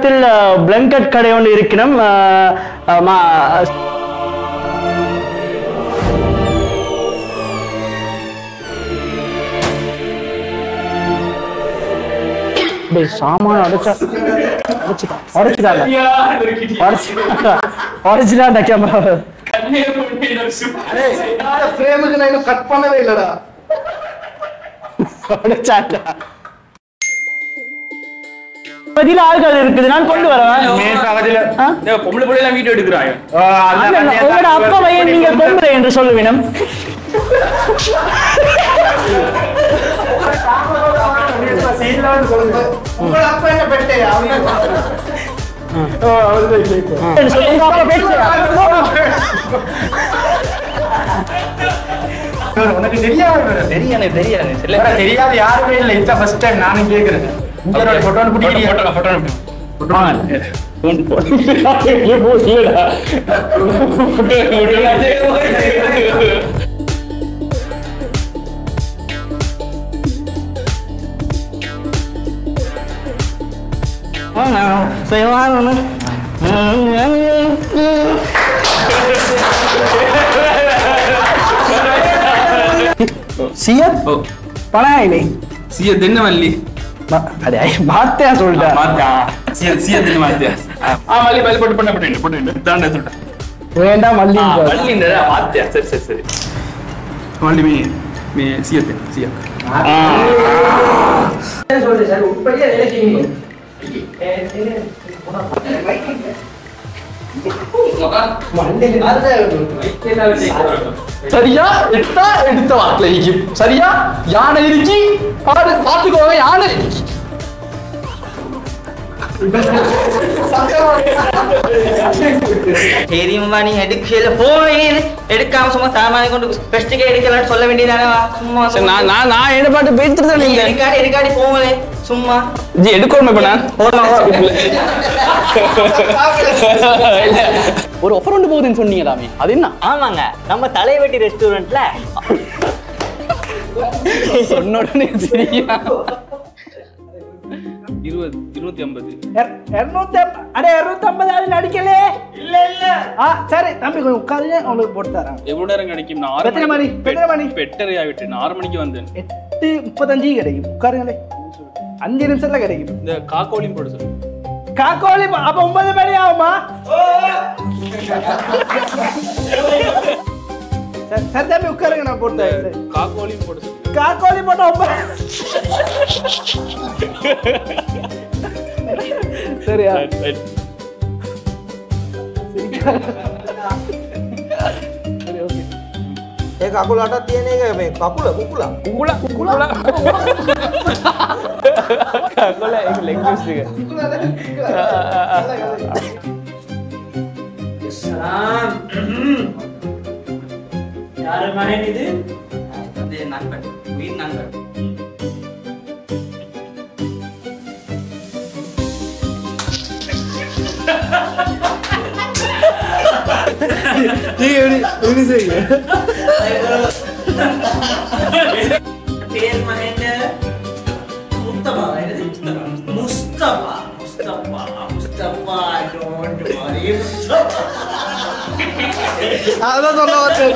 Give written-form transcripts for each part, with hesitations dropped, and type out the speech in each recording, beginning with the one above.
யாழ்ப்பாணத்தில் பிளாங்கெட் கடை ஒன்று இருக்கணும். சாமான உடைச்சிட்டாண்டா கேமரா. கட் பண்ணவே இல்லடா. பதில ஆள்கள் இருக்குது, நான் கொண்டு வரேன். பொம்பளை பிள்ளை எல்லாம் வீடியோ எடுக்கிறாங்க. உங்களோட அப்பா பையன் நீங்க பொம்பளை என்று சொல்லுவினம். உனக்கு தெரியாது யாருமே இல்லை. இந்த ஃபர்ஸ்ட் டைம் நானும் கேக்குறேன். சியா பணாயிலே சிய தின்னவல்லி அடே மாத்தியா சொல்லிட்டா. சிய தின்ன மாத்தியா. மல்லி மல்லி போட்டு பண்ண தாண்ட சொல்லிட்டேன். வேண்டாம் மல்லி மல்லின்றா மாத்தியா. சரி மல்லி மீ சிய சியா சொல்றேன் சார். உண்மையிலே நினைக்கிறீங்க சரியா எடுத்த வாக்குல இருக்கும். சரியா யானை இருக்கி பாத்துக்கோங்க. யானை தெரியுமா நீ எடுக்கல போன் எடுக்காம சும்மா சாமானை கொண்டு பெஸ்ட்டுக்கே எடுக்கலாம்னு சொல்ல வேண்டியதானே. சும்மா நான் எடுப்பாட்டு போயிட்டு நீங்க எடுக்காடி போகலே சும்மா ஜி எடுக்கணும். இப்ப நான் ஒரு ஆஃபர் ஒன்று போகுதுன்னு சொன்னீங்களாமே, அது என்ன? ஆமாங்க, நம்ம தலைவெட்டி ரெஸ்டாரண்ட்ல சொன்னோடனே சரியா 250 அடிக்கலே. இல்ல சரி தம்பி கொஞ்சம் உட்காருங்க, உங்களுக்கு போட்டு தரேன். எவ்வளவு நேரம் கிடைக்கும்? நான் எத்தனை மணி? பெட்டரை ஆகிட்டு 6 மணிக்கு வந்தேன். 8:35 கிடைக்கும். உட்காருங்களே, 5 நிமிஷத்துல கிடைக்கும். இந்த காக்கோலியும் போட சொல்லு. காக்கோலி அப்ப 9 மணி ஆகுமா? சரி தம்பி உட்காருங்க, நான் போட்டு காக்கோலியும் போட சொல்லு. காக்கோலி போட்டா 9. சரியா? කකුල අටක් තියෙන එක මේ කකුල කුකුලා காக்கோல எங்க லாங்குவேஜ் இருக்கு. சலாம். யார் மகன் இது? அது நண்பன், உயிர் நண்பன். பேர் மகன் முஸ்தபா. Don't worry, Mustafa. அதான் சொல்ல வந்தேன்.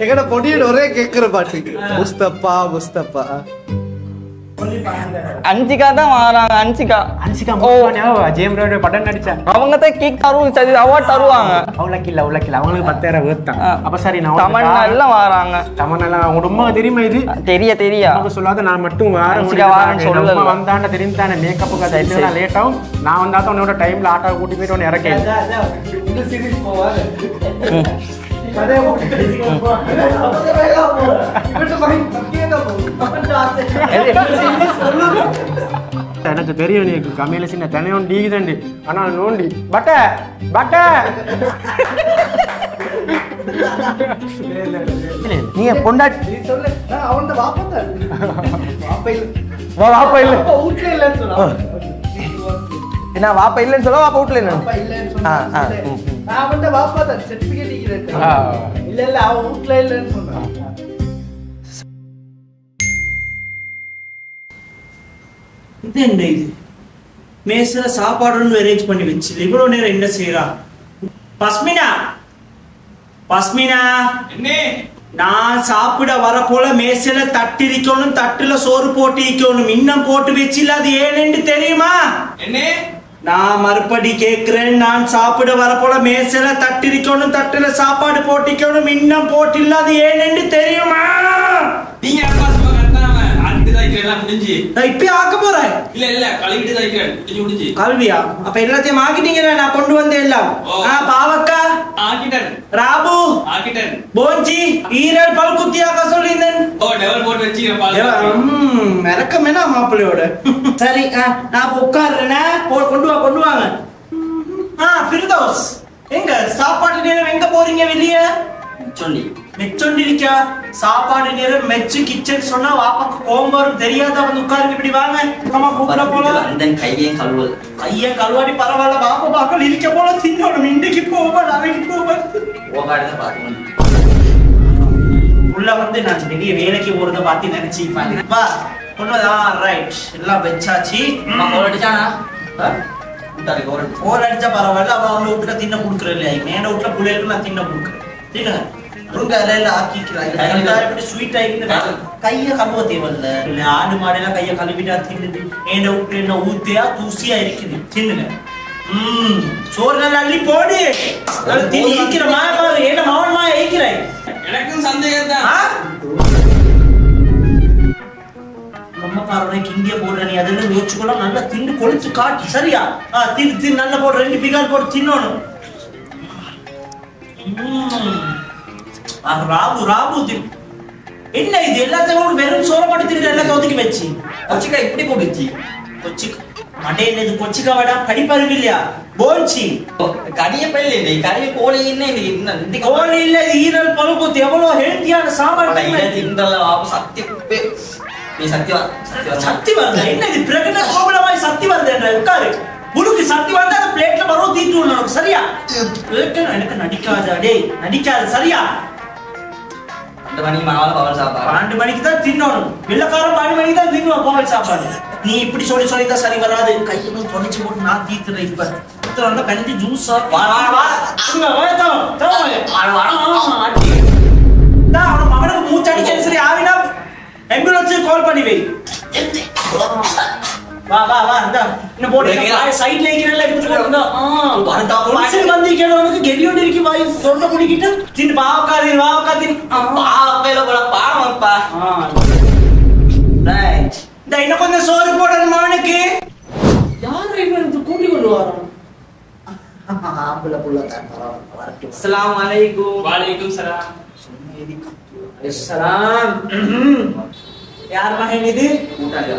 எங்கட பொடியோட ஒரே கேக்குற பாட்டு முஸ்தபா. அன்சிகா தான் வராங்க. அன்சிகா ஜேம்ரோட படம் நடிச்சாங்க. அவங்க தான் கேக் தருவாங்க, அவார்ட் தருவாங்க. அவ்வளோக்கில்ல அவங்களுக்கு 10,000 வேர்த்தான். அப்ப சரி நான் தமன்னா எல்லாம் வராங்க. தமன்னா அவங்க ரொம்ப தெரியுமா? இது தெரியா சொல்லாத நான் மட்டும் வந்தாண்ட தெரிந்தானே மேக்கப்புக்கு லேட் ஆகும். நான் வந்தா தான் உன்னோட டைம்ல ஆட்டோ கூட்டி போயிட்டு உன்னை இறக்கேன். எனக்கு தெரியும் நீ கம்மியில சின்ன தனையும் டீக்குதண்டி. ஆனால் நோண்டி பட்ட நீங்க பொண்டாட்டி சொல்லு. அவன் வாப்பா இல்ல வீட்ல இல்லன்னு சொல்ல. என்ன வாப்பா இல்லன்னு சொல்ல? வாப்பா வீட்ல இல்லன்னு. நான் அவன் வாப்பா தான் சர்டிபிகேட் இல்ல அவன் வீட்ல இல்லன்னு சொல்றான். இது என்ன இது மேஸ்ல சாப்பாடுன்னு அரேஞ்ச் பண்ணி வச்சு இவ்வளவு நேரம் என்ன செய்யறா? பஸ்மினா என்ன நான் சாப்பிட வர போல மேசையில தட்டு இருக்கணும், தட்டுல சோறு போட்டு இருக்கணும், இன்னும் போட்டு வச்சில அது ஏன்னு தெரியுமா? என்ன நான் மறுபடி கேட்கிறேன். நான் சாப்பிட வர போல மேசையில தட்டு இருக்கணும், தட்டுல சாப்பாடு போட்டிக்கணும், இன்னும் போட்டில்ல அது ஏன்னு தெரியுமா? நீங்க அப்பா சும்மா கட்டாம ஆட்டு தைக்கிறேன் முடிஞ்சு இப்ப ஆக்க போறேன். இல்ல கழுவிட்டு தைக்கிறேன் முடிஞ்சு கல்வியா? அப்ப எல்லாத்தையும் ஆக்கிட்டீங்க. நான் கொண்டு வந்தேன் எல்லாம். பாவக்கா ஆக்கிட்டேன், ராபு ஆக்கிட்டேன், போஞ்சி ஈரல் பல் குத்தியாக்க சொல்லியிருந்தேன். டெவல் போட்டு வச்சு மிரக்கம் என்ன மாப்பிள்ளையோட. சரி நான் உட்காடுறேன். கொண்டு வாங்க. ஃபிர்தௌஸ் எங்க சாப்பாடு நேரம் எங்க போறீங்க? வெளியே மெச்சொண்டிருக்கா? சாப்பாடு நேரம் மெச்சு கிச்சன் சொன்னா வாப்பாக்கு கோபம் வரும். தெரியாத வந்து உட்காருங்க. இப்படி வாங்க. கூப்பிட போலாம். கைய கழுவாடி பரவாயில்ல. வாப்பா பாக்கள் இருக்க போல தின்னோடும். இன்றைக்கு போவா நாளைக்கு போவா உள்ள வந்து நான் வெளியே வேலைக்கு போறத பார்த்து நினைச்சு ரைட் எல்லாம் வச்சாச்சு. ஓர் அடிச்சா பரவாயில்ல. அவன் அவங்க வீட்டுல தின்ன கொடுக்குற இல்லையா? மேல வீட்டுல பிள்ளைகளுக்கு நான் தின்ன கொடுக்குறேன். தின்னுங்க. கைய கழுவ தேவையில்ல. ஆடு மாடெல்லாம் கைய கழுவிட்டா தின்னுது. ஏண்ட விட்டு என்ன ஊத்தியா தூசியா இருக்குது. தின்னுங்க. சோறு நல்லா அள்ளி போடு. ஈக்கிற மாமா ஏன்னா மவன் மா ஈக்கிறாய். எனக்கும் சந்தேகம் தான். அம்மாக்காரனை கிண்டிய போடுற நீ அதெல்லாம் யோசிச்சுக்கொள்ள. நல்லா தின்னு கொளுத்து காட்டி சரியா? தின்னு நல்லா போடு. 2 பிகால் போட்டு தின்னணும். ராபு என்ன இது? எல்லாத்தையும் வெறும் சோற மட்டும் தின்னு எல்லாத்தையும் ஒதுக்கி வச்சு கொச்சிக்கா இப்படி போடுச்சு. கொச்சிக்கா மண்டே இது கொச்சிக்கா வடா கடிப்பருகு இல்லையா? போஞ்சி கடிய பையில இல்லை கடிய கோழி என்ன கோழி இல்ல. இது ஈரல் பழுப்பு எவ்வளவு ஹெல்த்தியான சாப்பாடு. சக்தி வருது. என்ன இது பிரகட கோபலமாய் சக்தி வருது என்ற உட்காரு. உனக்கு சக்தி வந்தா அந்த பிளேட்ல வரும் தீட்டு உனக்கு சரியா? எனக்கு நடிக்காத டேய் நடிக்காத சரியா? 2 மணிக்கு மாவால பவல் சாப்பாடு 12 மணிக்கு தான் தின்னணும். வெள்ளக்காரன் 12 மணிக்கு தான் தின்னுவான் பவல் சாப்பாடு. நீ இப்படி சொல்லி தான் சரி வராது. கையெல்லாம் தொலைச்சு போட்டு நான் தீத்துறேன். இப்ப தீத்துறா கஞ்சி ஜூஸா அவனுக்கு மூச்சாடி சரி ஆவினா ஆம்புலன்ஸ் கால் பண்ணி வை. வா என்ன போடு சைடுல இருக்கறல எடுத்து போடுங்க. மனுஷன் வந்து கேளவனுக்கு கெடியோட இருக்கு வாய் தொண்ட குடிக்கிட்டு தின்னு பாவக்காதி பாவக்கையில போல பாவப்பா. ரைட் இந்த இன்னும் கொஞ்சம் சோறு போடணும் அவனுக்கு. யார் இவன் கூட்டி கொண்டு வரான்? ஆம்பளை புள்ள தான் வரட்டும். அஸ்ஸலாமு அலைக்கும். வலைக்கும் சலாம். அஸ்ஸலாம். யார் மகன் இது? கூட்டாளி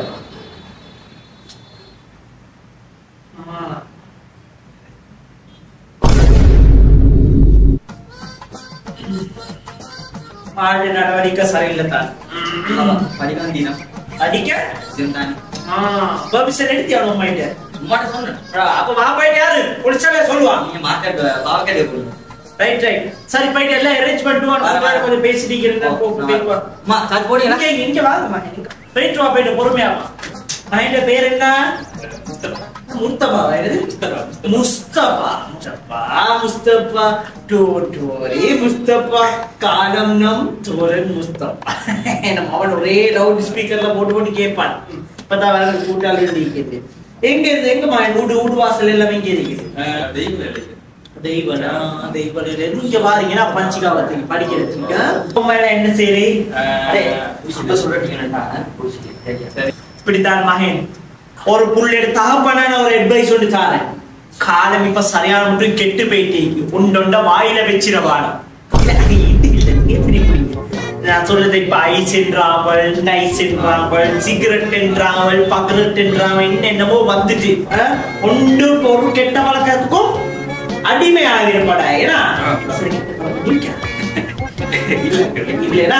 பாடு நடவடிக்கை சரியில்லை தான். அடிக்க பர்மிஷன் எடுத்து அவன் அம்மாயிட்ட அப்ப மாப்பாயிட்டு யாரு குளிச்சாலே சொல்லுவான். ரைட் சரி போயிட்டு எல்லாம் அரேஞ்ச் பண்ணிட்டு கொஞ்சம் பேசிட்டு இங்க வாங்க. போயிட்டு வா போயிட்டு பொறுமையா. மகன் பேர் என்ன? முஸ்தபா டோரி முஸ்தபா காலம் நம் தோரன் முஸ்தபா. அவன் ஒரே லவுட் ஸ்பீக்கர்ல போட்டு கேட்பான். இப்பதான் வேற கூட்டாளி இருக்குது. எங்க இருந்து எங்க வீடு வாசல் எல்லாமே இங்க இருக்குது. நீங்க பாருங்கன்னா பஞ்சிகாவத்துக்கு படிக்கிறதுக்கு என்ன சரி இப்படித்தான் மகன் ஒரு புள்ள தகப்பன ஒரு அட்வைஸ் ஒன்று தாரேன். காலம் இப்ப சரியான ஒன்று கெட்டு போயிட்டே உண்டொண்ட வாயில வச்சிடவான. நான் சொல்றது இப்ப ஐஸ் என்றாமல் நைஸ் என்றாமல் சிகரெட் என்றாமல் பக்கரெட் என்றாமல் என்னென்னமோ வந்துட்டு ஒன்று ஒரு கெட்ட வழக்கத்துக்கும் அடிமை ஆகிருப்பாடா. ஏன்னா இல்லைன்னா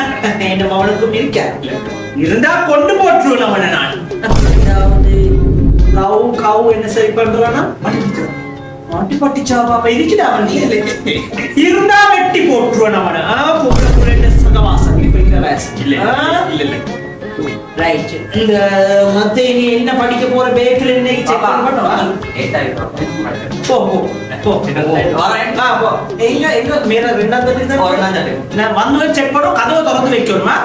என்ன அவனுக்கும் இருக்க இருந்தா கொண்டு போட்டுருவோம் நம்ம. நான் லவ் கவு என்ன சரி பண்றானா மாட்டி பட்டிச்சாவா இருக்குதா? அவன் இருந்தா வெட்டி போட்டுருவோம் நம்ம. சகவாசம் ரைட் இந்த மத்த நீ என்ன படிக்க போற பேக்கரி இன்னைக்கு செக் பண்ணவா போ போ போ வரேன் போ எங்க மேல ரெண்டாம் தட்டு தான் நான் வந்து செக் பண்ணோம் கதவை திறந்து வைக்கணுமா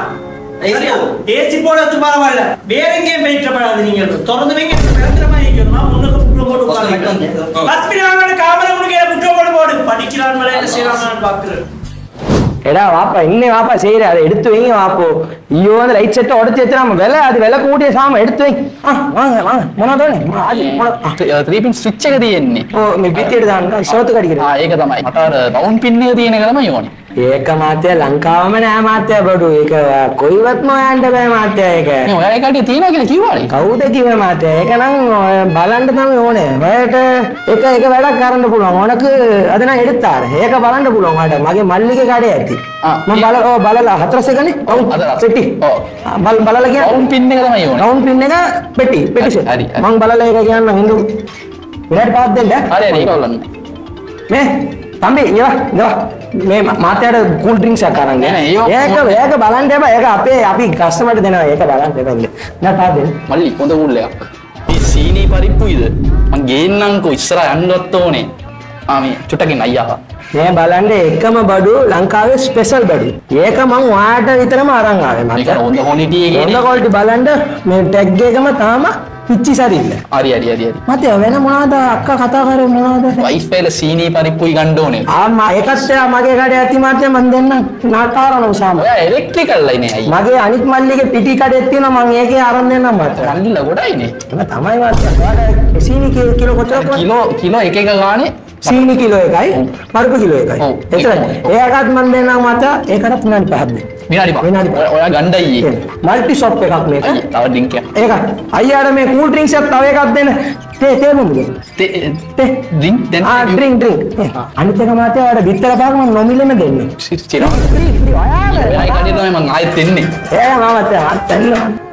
ஏசி போடுறது பரவாயில்ல வேற எங்கேயும் போயிட்டப்படாது நீங்க திறந்து வைங்க நிரந்தரமா வைக்கணுமா முன்னுக்கு புட்டு போட்டு உட்கார்ந்து ஹாஸ்பிடல் காமரா முன்னுக்கு புட்டு போடு படிக்கிறான் மேல என்ன செய்யறான்னு பாக்குறேன் எடா வாப்பா இன்னே வாப்பா செய்யற அதை எடுத்து வைங்க வாப்போ ஐயோ அந்த லைட் செட்டை உடச்சி வச்சு நம்ம விலை அது விலை கூட்டிய சாம எடுத்து வை வாங்க வாங்க මොනවද ත්‍රිපින් ස්විච් එක තියෙන්නේ. ඔව් මේ පිටියට දාන්න ෂෝත් කඩ කියලා. ඒක තමයි. මට අර රවුන්ඩ් පින් එක තියෙන එක තමයි ඕනේ. ඒක මාත්‍ය ලංකාවම නෑ මාත්‍ය බඩු. ඒක කොයිවත්ම හොයන්න බෑ මාත්‍ය ඒක. මේ ඔයා ඒකට තියෙනවා කියලා කිව්වානේ. කවුද කිව්වේ මාත්‍ය? ඒක නම් බලන්න තමයි ඕනේ. ඔයාලට එක වැඩක් කරන්න පුළුවන්. ඕනක අද නම් එඩතාර. ඒක බලන්න පුළුවන් මට. මගේ මල්ලිගේ කඩේ ඇති. මම බලලා හතරස් එකනේ. ඔව් පෙට්ටි. ඔව් බලලා කියන රවුන්ඩ් පින් එක තමයි ඕනේ. රවුන්ඩ් පින් එක පෙට්ටි සෙට්. හරි. මම බලලා ඒක කියන්න හින්දු. විනාඩි 5ක් දෙන්න. හරි හරි ඒක බලන්න. මේ තම්බි ඉවා මේ මාතයට කූල් ඩ්‍රින්ක්ස් එකක් අරන් දෙන්න. ඒක බලන්න එපා. ඒක අපි කස්ටමර්ට දෙනවා. ඒක බලන්න එපා. නෑ තා දෙන්න. මල්ලි හොඳ කූල් එකක්. මේ සීනි පරිප්පුයිද? මං ගේන්නම්කෝ ඉස්සරහ යන්නවත් ඕනේ. මේ චුට්ටකින් අයියා. මේ බලන්න එකම බඩු ලංකාවේ ස්පෙෂල් බඩු. ඒක මං ඔයාට විතරම අරන් ආවේ මට. ඒක හොඳ ක්වොලිටි එකේ. හොඳ ක්වොලිටි බලන්න මේ ටැග් එකම තාම පිච්චි සරිල්ල. හරි. මතය වෙන මොනවද අක්කා කතා කරේ මොනවද? වයිස් පෙළ සීනි පරිප්පුයි ගන්න ඕනේ. ඒකත් මගේ කඩේ ඇති මාත්‍ය මන් දෙන්න නාකාරන උසාම. ඔයා ඉලෙක්ට්‍රිකල් ලයිනේ අයියා. මගේ අනිත් මල්ලිගේ පිටි කඩේ තියෙනවා මං ඒකේ අරන් දෙන්නම් මට. මල්ලිලා ගොඩයිනේ. ඒක තමයි මාත්‍ය. ඔයාලා සීනි කිලෝ කොච්චරද? කිලෝ එක ගානේ සීනි කිලෝ එකයි පරිප්පු කිලෝ එකයි. එතන ඒකත් මන් දෙන්නම් මට ඒකටත් විනාඩි 5ක් දෙන්න. විනාඩි 5. ඔයා ගන්න අයියේ. මල්ටි ෂොප් එකක් මේක. තව ඩ්‍රින්ක් එකක්. ඒක අයියාට මේ කූල් ඩ්‍රින්ක්ස් එකක් තව එකක් දෙන්න. තේ මොකද? තේ ඩ්‍රින්ක් දෙන්න. ඩ්‍රින්ක්. අනිත් එක මාතේ ඔයාලට බිත්තර පාක මම නොමිලෙම දෙන්න. ෆ්‍රී ඔයාලා. ඔයා කඩේ තමයි මං ආයෙත් දෙන්නේ. මම දෙන්න.